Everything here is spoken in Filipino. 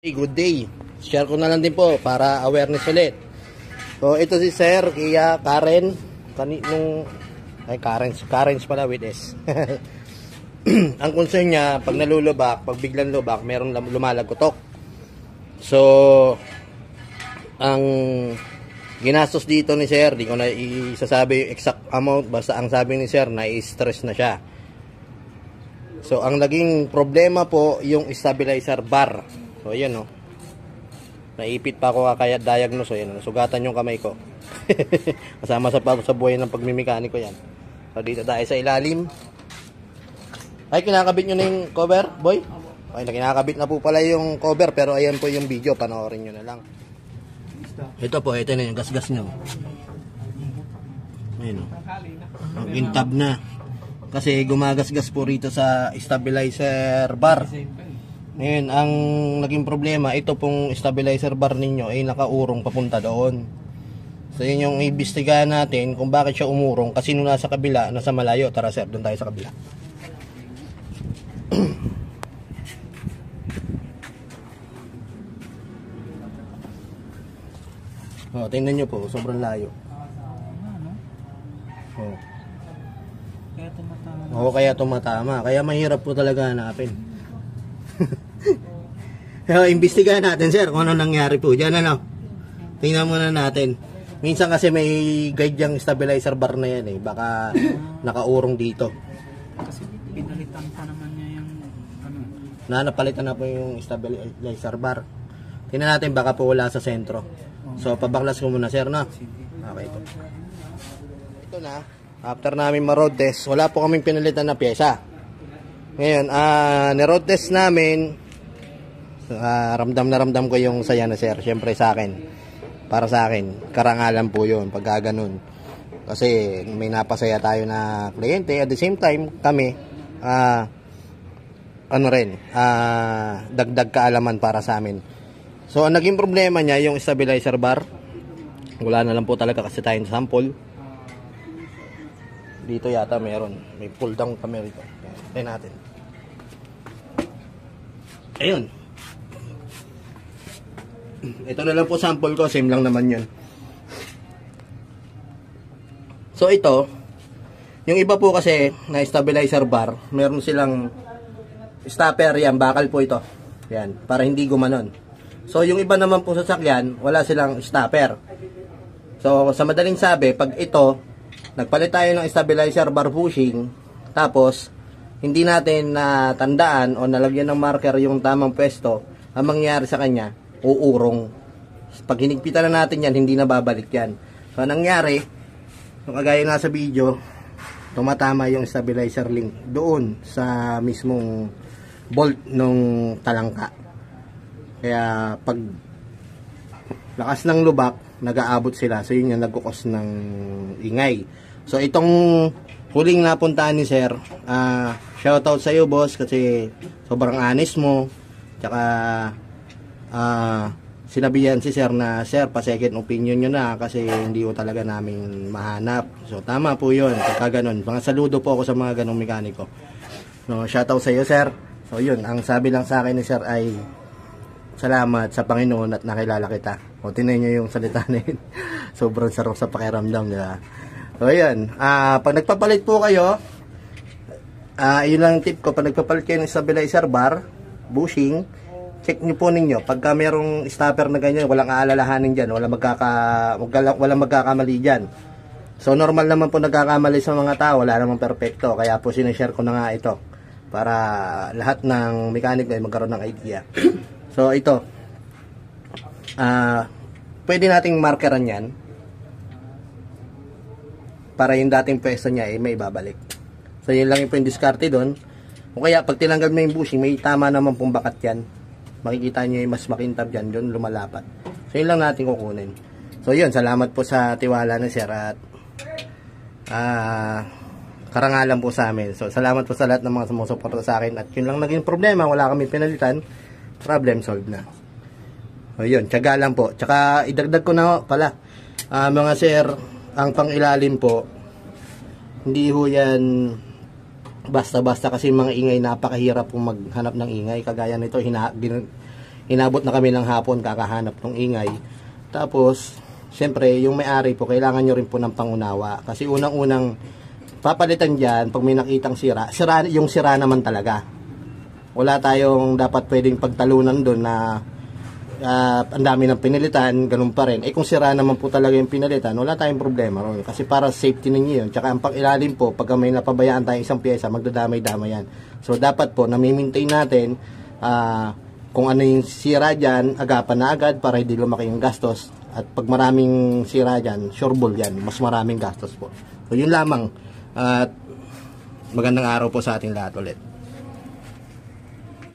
Good day. Share ko na lang din po para awareness ulit. So ito si Sir Kia Karen Karen pala with S. Ang concern niya pag nalulubak, pag biglang lubak, merong lumalagotok. So ang ginastos dito ni Sir, di ko na isasabi yung exact amount, basta ang sabi ni Sir na i-stress na siya. So ang naging problema po yung stabilizer bar. So ayan o. Naipit pa ako kaya diagnose. So ayan, nasugatan yung kamay ko. Kasama sa buhay ng pagmimekaniko yan. So dito tayo sa ilalim. Ay, kinakabit nyo na yung cover, boy? Okay, kinakabit na po pala yung cover. Pero ayan po yung video, panoorin nyo na lang. Ito po, ito na yung gas-gas nyo. Ayan o. Intab na. Kasi gumagas-gas po rito sa stabilizer bar. Ngayon, ang naging problema, ito pong stabilizer bar ninyo ay nakaurong papunta doon. So yun yung iimbestigahan natin kung bakit siya umurong. Kasi nung nasa kabila, nasa malayo. Tara sir, doon tayo sa kabila. Oh, tingnan nyo po, sobrang layo. Oh. Oo, kaya tumatama. Kaya mahirap po talaga hanapin. Imbestigahan natin sir kung ano nangyari po dyan, ano. Tingnan muna natin. Minsan kasi may guide yung stabilizer bar na yan eh. Baka nakaurong dito. Kasi pinalitan pa naman niya yung ano. Napalitan na po yung stabilizer bar. Tingnan natin baka po wala sa sentro. So pabaklas ko muna sir, no? Okay po. Ito na. After namin ma-road test, wala po kaming pinalitan na pyesa. Ngayon, ni-road test namin, ramdam na ramdam ko yung saya na sir. Siyempre sa akin, para sa akin, karangalan po yun, pag gaganon. Kasi may napasaya tayo na kliyente, at the same time, kami, dagdag kaalaman para sa amin. So, ang naging problema niya, yung stabilizer bar, wala na lang po talaga kasi tayong sample. Dito yata meron. May pull down kami rito. Tignan natin. Ayun. Ito na lang po sample ko. Same lang naman yun. So ito, yung iba po kasi na stabilizer bar, meron silang stopper yan. Bakal po ito. Yan. Para hindi gumanon. So yung iba naman po sa sasakyan, wala silang stopper. So sa madaling sabi, pag ito, nagpalit tayo ng stabilizer bar bushing, tapos hindi natin natandaan o nalagyan ng marker yung tamang pwesto, ang mangyayari sa kanya, uurong. Pag hinigpitan na natin yan, hindi na babalik yan. So nangyari, kung kagaya nga sa video, tumatama yung stabilizer link doon sa mismong bolt nung talangka. Kaya pag lakas ng lubak, nag-aabot sila. So yun yung nagkukos ng ingay. So itong huling napuntahan ni sir, shoutout sa iyo boss kasi sobrang honest mo. Tsaka sinabihan si sir na sir, pa-second opinion nyo na kasi hindi ko talaga namin mahanap. So tama po yun, pagka ganun. Mga saludo po ako sa mga ganong mekaniko. No, shoutout sa iyo sir. So yun, ang sabi lang sa akin ni sir ay salamat sa Panginoon at nakilala kita. O tinan nyo yung salita na yun. Sobrang sarap sa pakiramdam, diba? So ayan, pag nagpapalit po kayo, yun lang yung tip ko, pag nagpapalit kayo ng stabilizer bar, bushing, check nyo po ninyo, pagka merong stopper na ganyan, walang aalalahanin dyan, walang magkakamali dyan. So normal naman po nagkakamali sa mga tao, wala namang perfecto, kaya po sinishare ko na nga ito, para lahat ng mechanic ay magkaroon ng idea. So ito, pwede nating markeran yan, para yung dating pwesto niya ay may babalik. So yun lang yung diskarte doon. O kaya pag tinanggal mo yung bushing, may tama naman pong bakat yan. Makikita nyo yung mas makintab dyan, doon lumalapat. So yun lang natin kukunin. So yun, salamat po sa tiwala na sir at karangalan po sa amin. So salamat po sa lahat ng mga sumusuporta sa akin. At yun lang naging problema, wala kami pinalitan, problem solved na. So yun, tiyaga lang po. Tsaka idagdag ko na pala, mga sir, ang pangilalim po, hindi ho yan basta-basta kasi mga ingay, napakahirap pong maghanap ng ingay. Kagaya nito, inabot na kami ng hapon kakahanap ng ingay. Tapos syempre yung may-ari po kailangan nyo rin po ng pangunawa, kasi unang-unang papalitan dyan pag may nakitang sira, yung sira naman talaga. Wala tayong dapat pwedeng pagtalunan doon na ang dami ng pinilitan, ganun pa rin. Kung sira naman po talaga yung pinalitan, wala tayong problema ron. Kasi para safety ninyo yun. Tsaka ang pang-ilalim po, pag may napabayaan tayong isang pyesa, magdadamay-damay yan. So dapat po, nami-maintain natin kung ano yung sira dyan, agapan na agad para hindi lumaki yung gastos. At pag maraming sira dyan, sureball yan, mas maraming gastos po. So yun lamang. At magandang araw po sa ating lahat ulit.